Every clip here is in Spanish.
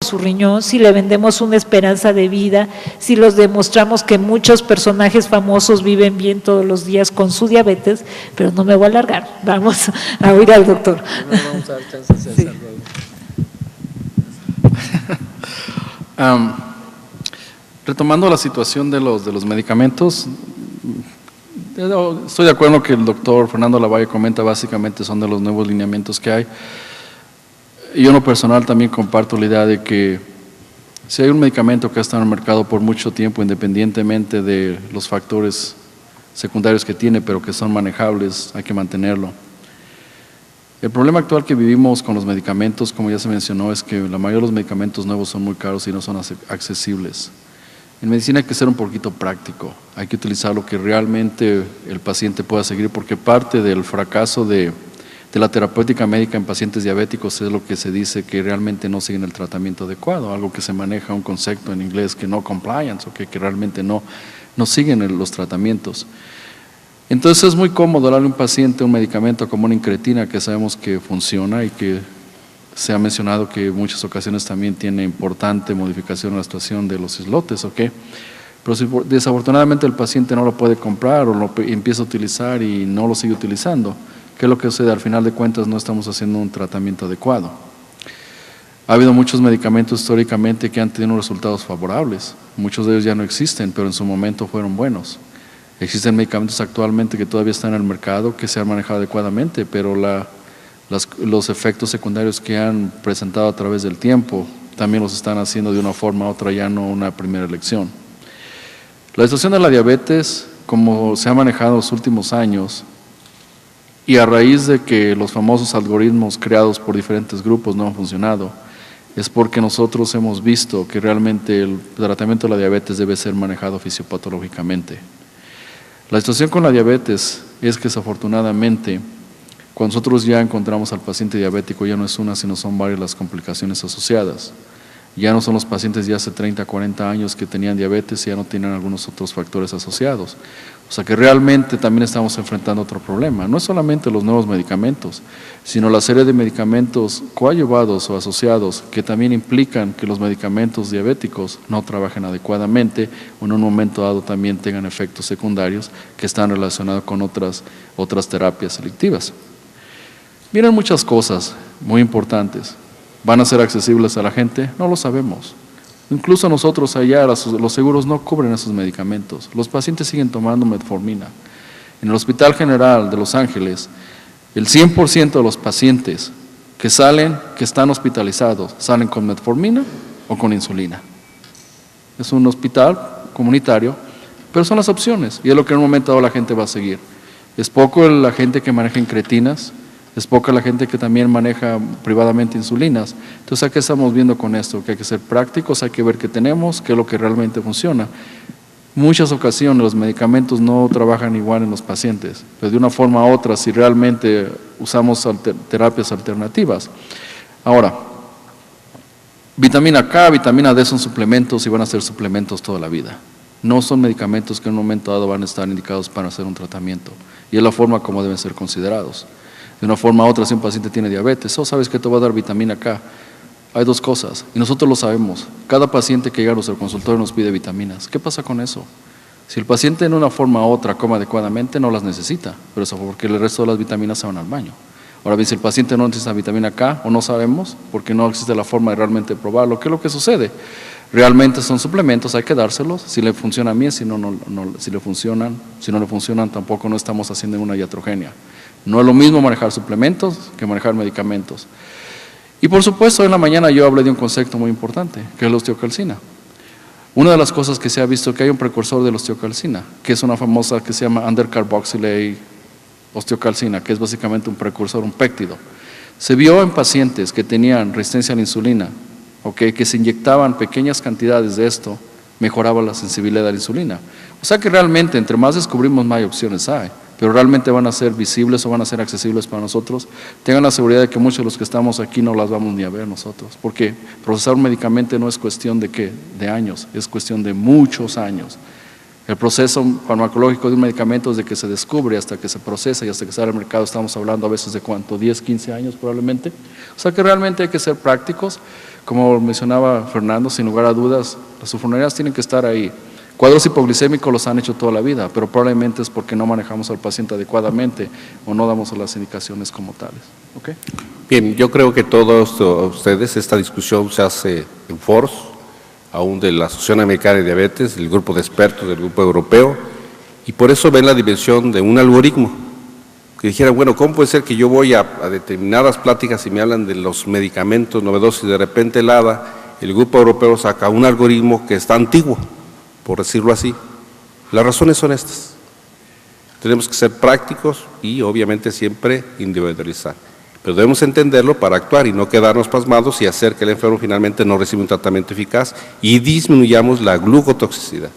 su riñón, si le vendemos una esperanza de vida, si los demostramos que muchos personajes famosos viven bien todos los días con su diabetes, pero no me voy a alargar, vamos a oír al doctor. No vamos a dar chance de César. Retomando la situación de los medicamentos, estoy de acuerdo que el doctor Fernando Lavalle comenta, básicamente son de los nuevos lineamientos que hay. Yo en lo personal también comparto la idea de que si hay un medicamento que ha estado en el mercado por mucho tiempo, independientemente de los factores secundarios que tiene, pero que son manejables, hay que mantenerlo. El problema actual que vivimos con los medicamentos, como ya se mencionó, es que la mayoría de los medicamentos nuevos son muy caros y no son accesibles. En medicina hay que ser un poquito práctico, hay que utilizar lo que realmente el paciente pueda seguir, porque parte del fracaso de la terapéutica médica en pacientes diabéticos es lo que se dice que realmente no siguen el tratamiento adecuado, algo que se maneja un concepto en inglés que no compliance, o que realmente no siguen los tratamientos. Entonces es muy cómodo darle a un paciente un medicamento como una incretina que sabemos que funciona y que se ha mencionado que en muchas ocasiones también tiene importante modificación en la situación de los islotes, ¿ok? Pero si desafortunadamente el paciente no lo puede comprar o lo empieza a utilizar y no lo sigue utilizando, ¿qué es lo que sucede? Al final de cuentas no estamos haciendo un tratamiento adecuado. Ha habido muchos medicamentos históricamente que han tenido resultados favorables, muchos de ellos ya no existen, pero en su momento fueron buenos. Existen medicamentos actualmente que todavía están en el mercado, que se han manejado adecuadamente, pero los efectos secundarios que han presentado a través del tiempo también los están haciendo de una forma u otra, ya no una primera elección. La situación de la diabetes, como se ha manejado en los últimos años, y a raíz de que los famosos algoritmos creados por diferentes grupos no han funcionado, es porque nosotros hemos visto que realmente el tratamiento de la diabetes debe ser manejado fisiopatológicamente. La situación con la diabetes es que desafortunadamente, cuando nosotros ya encontramos al paciente diabético, ya no es una, sino son varias las complicaciones asociadas. Ya no son los pacientes de hace 30, 40 años que tenían diabetes y ya no tienen algunos otros factores asociados. O sea que realmente también estamos enfrentando otro problema. No es solamente los nuevos medicamentos, sino la serie de medicamentos coadyuvados o asociados que también implican que los medicamentos diabéticos no trabajen adecuadamente o en un momento dado también tengan efectos secundarios que están relacionados con otras terapias selectivas. Vienen muchas cosas muy importantes. ¿Van a ser accesibles a la gente? No lo sabemos. Incluso nosotros allá, los seguros no cubren esos medicamentos. Los pacientes siguen tomando metformina. En el Hospital General de Los Ángeles, el 100% de los pacientes que están hospitalizados, salen con metformina o con insulina. Es un hospital comunitario, pero son las opciones y es lo que en un momento dado la gente va a seguir. Es poco la gente que maneja incretinas, es poca la gente que también maneja privadamente insulinas. Entonces, ¿qué estamos viendo con esto? Que hay que ser prácticos, hay que ver qué tenemos, qué es lo que realmente funciona. Muchas ocasiones los medicamentos no trabajan igual en los pacientes, pero de una forma u otra, si realmente usamos terapias alternativas. Ahora, vitamina K, vitamina D son suplementos y van a ser suplementos toda la vida. No son medicamentos que en un momento dado van a estar indicados para hacer un tratamiento. Y es la forma como deben ser considerados. De una forma u otra, si un paciente tiene diabetes, ¿sabes que te va a dar vitamina K? Hay dos cosas, y nosotros lo sabemos. Cada paciente que llega a nuestro consultorio nos pide vitaminas. ¿Qué pasa con eso? Si el paciente en una forma u otra come adecuadamente, no las necesita, pero eso porque el resto de las vitaminas se van al baño. Ahora bien, si el paciente no necesita vitamina K, o no sabemos, porque no existe la forma de realmente probarlo, ¿qué es lo que sucede? Realmente son suplementos, hay que dárselos, si le funcionan bien, si no le funcionan, tampoco no estamos haciendo una iatrogenia. No es lo mismo manejar suplementos que manejar medicamentos. Y por supuesto, en la mañana yo hablé de un concepto muy importante, que es la osteocalcina. Una de las cosas que se ha visto que hay un precursor de la osteocalcina, que es una famosa que se llama undercarboxylate osteocalcina, que es básicamente un precursor, un péptido. Se vio en pacientes que tenían resistencia a la insulina, que se inyectaban pequeñas cantidades de esto, mejoraba la sensibilidad a la insulina. O sea que realmente, entre más descubrimos, más opciones hay, pero realmente van a ser visibles o van a ser accesibles para nosotros. Tengan la seguridad de que muchos de los que estamos aquí no las vamos ni a ver nosotros, porque procesar un medicamento no es cuestión de años, es cuestión de muchos años. El proceso farmacológico de un medicamento desde que se descubre hasta que se procesa y hasta que sale al mercado, estamos hablando a veces de ¿cuánto? 10, 15 años probablemente. O sea que realmente hay que ser prácticos. como mencionaba Fernando, sin lugar a dudas, las sulfonilureas tienen que estar ahí. Cuadros hipoglicémicos los han hecho toda la vida, pero probablemente es porque no manejamos al paciente adecuadamente o no damos las indicaciones como tales. ¿Okay? Bien, yo creo que todos ustedes, esta discusión se hace en foros, aún de la Asociación Americana de Diabetes, del grupo de expertos, del grupo europeo, y por eso ven la dimensión de un algoritmo, que dijeran, bueno, ¿cómo puede ser que yo voy a determinadas pláticas y me hablan de los medicamentos novedosos y de repente el grupo europeo saca un algoritmo que está antiguo, por decirlo así? Las razones son estas. Tenemos que ser prácticos y obviamente siempre individualizar. Pero debemos entenderlo para actuar y no quedarnos pasmados y hacer que el enfermo finalmente no reciba un tratamiento eficaz y disminuyamos la glucotoxicidad,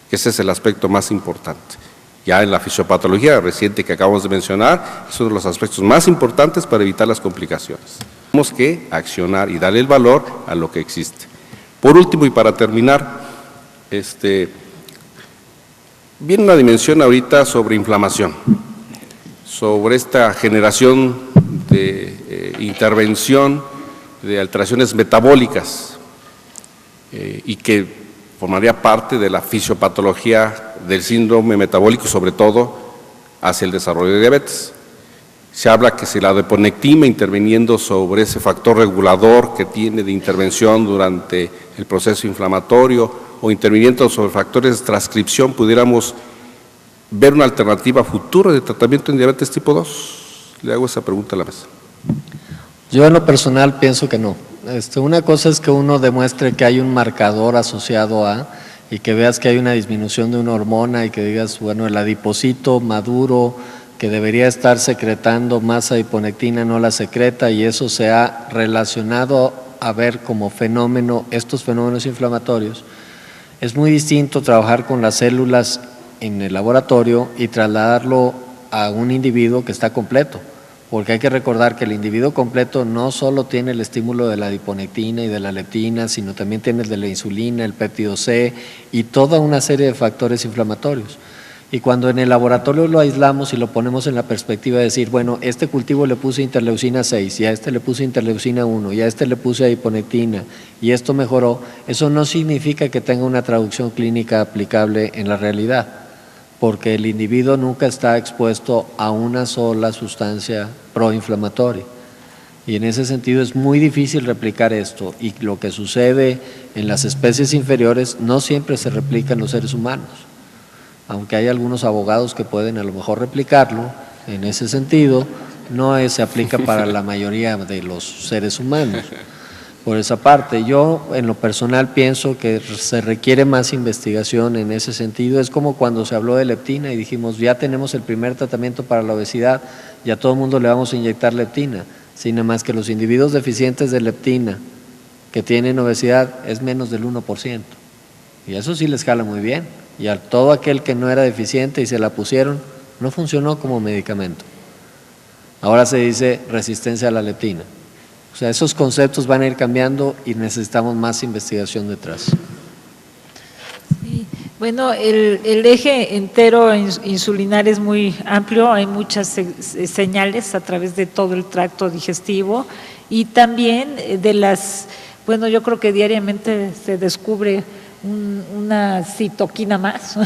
que ese es el aspecto más importante. Ya en la fisiopatología reciente que acabamos de mencionar, es uno de los aspectos más importantes para evitar las complicaciones. Tenemos que accionar y darle el valor a lo que existe. Por último y para terminar, viene una dimensión ahorita sobre inflamación, sobre esta generación de intervención de alteraciones metabólicas y que formaría parte de la fisiopatología del síndrome metabólico, sobre todo hacia el desarrollo de diabetes. Se habla que si la adiponectina interviniendo sobre ese factor regulador que tiene de intervención durante el proceso inflamatorio o interviniendo sobre factores de transcripción, pudiéramos ver una alternativa futura de tratamiento en diabetes tipo 2. Le hago esa pregunta a la mesa. Yo en lo personal pienso que no. Una cosa es que uno demuestre que hay un marcador asociado a y que veas que hay una disminución de una hormona y que digas, bueno, el adipocito maduro que debería estar secretando más adiponectina no la secreta y eso se ha relacionado a ver como fenómeno estos fenómenos inflamatorios. Es muy distinto trabajar con las células en el laboratorio y trasladarlo a un individuo que está completo, porque hay que recordar que el individuo completo no solo tiene el estímulo de la adiponectina y de la leptina, sino también tiene el de la insulina, el péptido C y toda una serie de factores inflamatorios. Y cuando en el laboratorio lo aislamos y lo ponemos en la perspectiva de decir, bueno, este cultivo le puse interleucina 6, y a este le puse interleucina 1, y a este le puse adiponectina, y esto mejoró, eso no significa que tenga una traducción clínica aplicable en la realidad, porque el individuo nunca está expuesto a una sola sustancia proinflamatoria. Y en ese sentido es muy difícil replicar esto, y lo que sucede en las especies inferiores no siempre se replica en los seres humanos. Aunque hay algunos abogados que pueden a lo mejor replicarlo, en ese sentido no se aplica para la mayoría de los seres humanos. Por esa parte, yo en lo personal pienso que se requiere más investigación en ese sentido. Es como cuando se habló de leptina y dijimos, ya tenemos el primer tratamiento para la obesidad, ya a todo el mundo le vamos a inyectar leptina, sino más que los individuos deficientes de leptina que tienen obesidad es menos del 1%. Y eso sí les jala muy bien. Y a todo aquel que no era deficiente y se la pusieron, no funcionó como medicamento. Ahora se dice resistencia a la leptina. O sea, esos conceptos van a ir cambiando y necesitamos más investigación detrás. Sí. Bueno, el eje entero insulinar es muy amplio, hay muchas señales a través de todo el tracto digestivo y también de las, bueno, yo creo que diariamente se descubre una citoquina más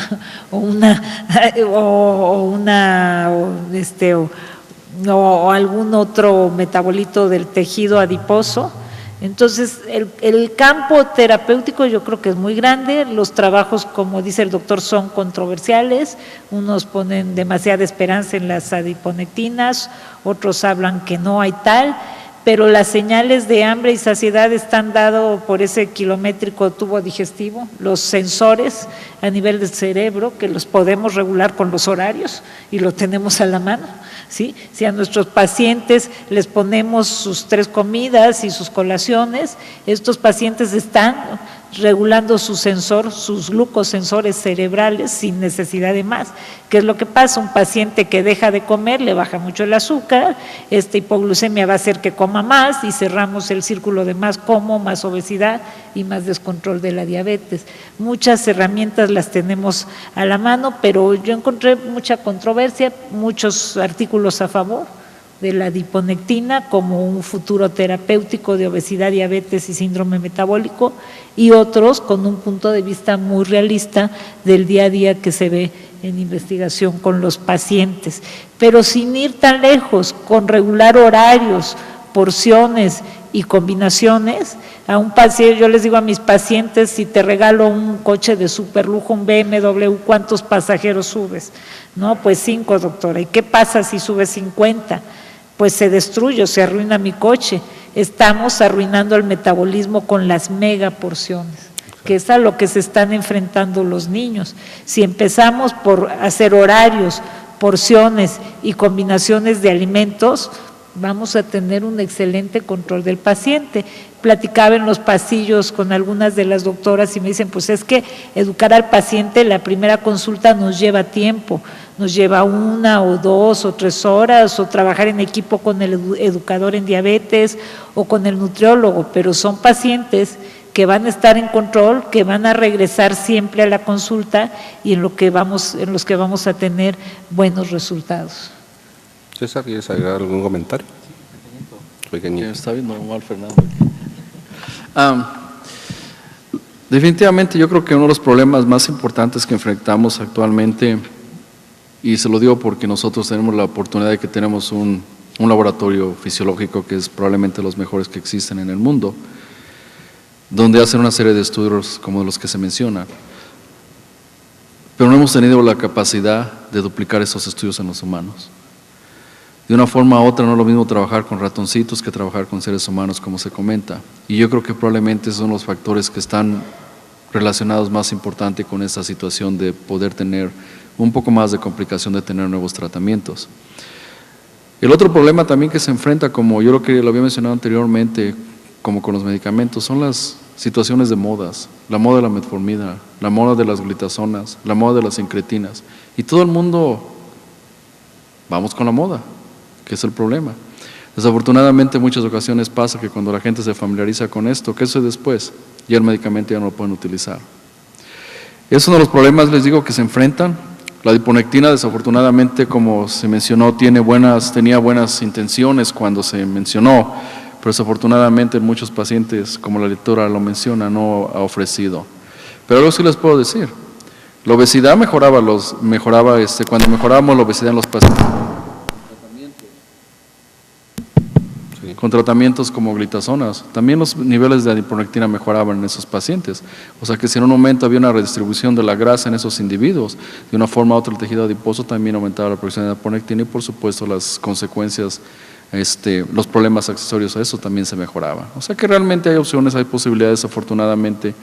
o algún otro metabolito del tejido adiposo. Entonces, el campo terapéutico yo creo que es muy grande, los trabajos, como dice el doctor, son controversiales, unos ponen demasiada esperanza en las adiponectinas, otros hablan que no hay tal, pero las señales de hambre y saciedad están dados por ese kilométrico tubo digestivo, los sensores a nivel del cerebro, que los podemos regular con los horarios y lo tenemos a la mano, ¿sí? Si a nuestros pacientes les ponemos sus 3 comidas y sus colaciones, estos pacientes están regulando su sensor, sus glucosensores cerebrales sin necesidad de más. ¿Qué es lo que pasa? Un paciente que deja de comer, le baja mucho el azúcar, esta hipoglucemia va a hacer que coma más y cerramos el círculo de más como, más obesidad y más descontrol de la diabetes. Muchas herramientas las tenemos a la mano, pero yo encontré mucha controversia, muchos artículos a favor, de la adiponectina como un futuro terapéutico de obesidad, diabetes y síndrome metabólico, y otros con un punto de vista muy realista del día a día que se ve en investigación con los pacientes, pero sin ir tan lejos, con regular horarios, porciones y combinaciones. A un paciente, yo les digo a mis pacientes, si te regalo un coche de superlujo, un BMW, ¿cuántos pasajeros subes? No, pues 5, doctora. ¿Y qué pasa si subes 50? Pues se destruye, se arruina mi coche. Estamos arruinando el metabolismo con las megaporciones, que es a lo que se están enfrentando los niños. Si empezamos por hacer horarios, porciones y combinaciones de alimentos, vamos a tener un excelente control del paciente. Platicaba en los pasillos con algunas de las doctoras y me dicen, pues es que educar al paciente, la primera consulta nos lleva tiempo, nos lleva 1 o 2 o 3 horas, o trabajar en equipo con el educador en diabetes o con el nutriólogo, pero son pacientes que van a estar en control, que van a regresar siempre a la consulta y en los que vamos a tener buenos resultados. César, ¿quieres agregar algún comentario? Está bien normal, Fernando. Definitivamente yo creo que uno de los problemas más importantes que enfrentamos actualmente, y se lo digo porque nosotros tenemos la oportunidad de que tenemos un laboratorio fisiológico que es probablemente los mejores que existen en el mundo, donde hacen una serie de estudios como los que se mencionan, pero no hemos tenido la capacidad de duplicar esos estudios en los humanos. De una forma u otra no es lo mismo trabajar con ratoncitos que trabajar con seres humanos, como se comenta. Y yo creo que probablemente son los factores que están relacionados más importante con esta situación de poder tener un poco más de complicación de tener nuevos tratamientos. El otro problema también que se enfrenta, como yo lo había mencionado anteriormente, como con los medicamentos, son las situaciones de modas, la moda de la metformina, la moda de las glitazonas, la moda de las incretinas. Y todo el mundo vamos con la moda, que es el problema. Desafortunadamente en muchas ocasiones pasa que cuando la gente se familiariza con esto, ¿qué sucede después? Ya el medicamento ya no lo pueden utilizar. Es uno de los problemas, les digo, que se enfrentan. La adiponectina, desafortunadamente, como se mencionó, tenía buenas intenciones cuando se mencionó, pero desafortunadamente en muchos pacientes, como la lectora lo menciona, no ha ofrecido. Pero algo sí les puedo decir, la obesidad cuando mejorábamos la obesidad en los pacientes con tratamientos como glitazonas, también los niveles de adiponectina mejoraban en esos pacientes. O sea que si en un momento había una redistribución de la grasa en esos individuos, de una forma u otra el tejido adiposo también aumentaba la producción de adiponectina y por supuesto las consecuencias, los problemas accesorios a eso también se mejoraban. O sea que realmente hay opciones, hay posibilidades, afortunadamente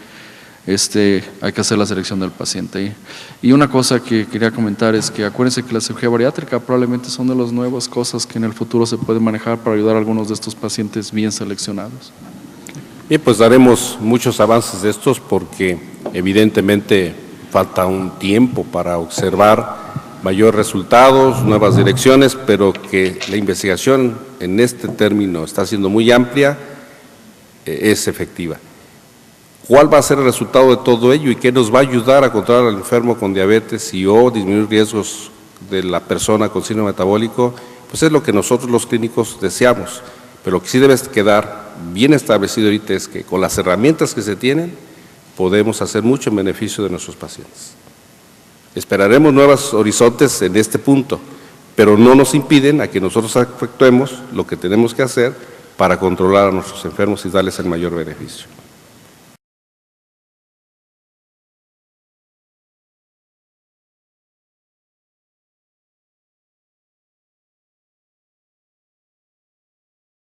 hay que hacer la selección del paciente. Y una cosa que quería comentar es que acuérdense que la cirugía bariátrica probablemente son de las nuevas cosas que en el futuro se pueden manejar para ayudar a algunos de estos pacientes bien seleccionados. Bien, pues daremos muchos avances de estos porque evidentemente falta un tiempo para observar mayores resultados, nuevas direcciones, pero que la investigación en este término está siendo muy amplia, es efectiva. ¿Cuál va a ser el resultado de todo ello y qué nos va a ayudar a controlar al enfermo con diabetes o disminuir riesgos de la persona con síndrome metabólico? Pues es lo que nosotros los clínicos deseamos, pero lo que sí debe quedar bien establecido ahorita es que con las herramientas que se tienen podemos hacer mucho en beneficio de nuestros pacientes. Esperaremos nuevos horizontes en este punto, pero no nos impiden a que nosotros efectuemos lo que tenemos que hacer para controlar a nuestros enfermos y darles el mayor beneficio.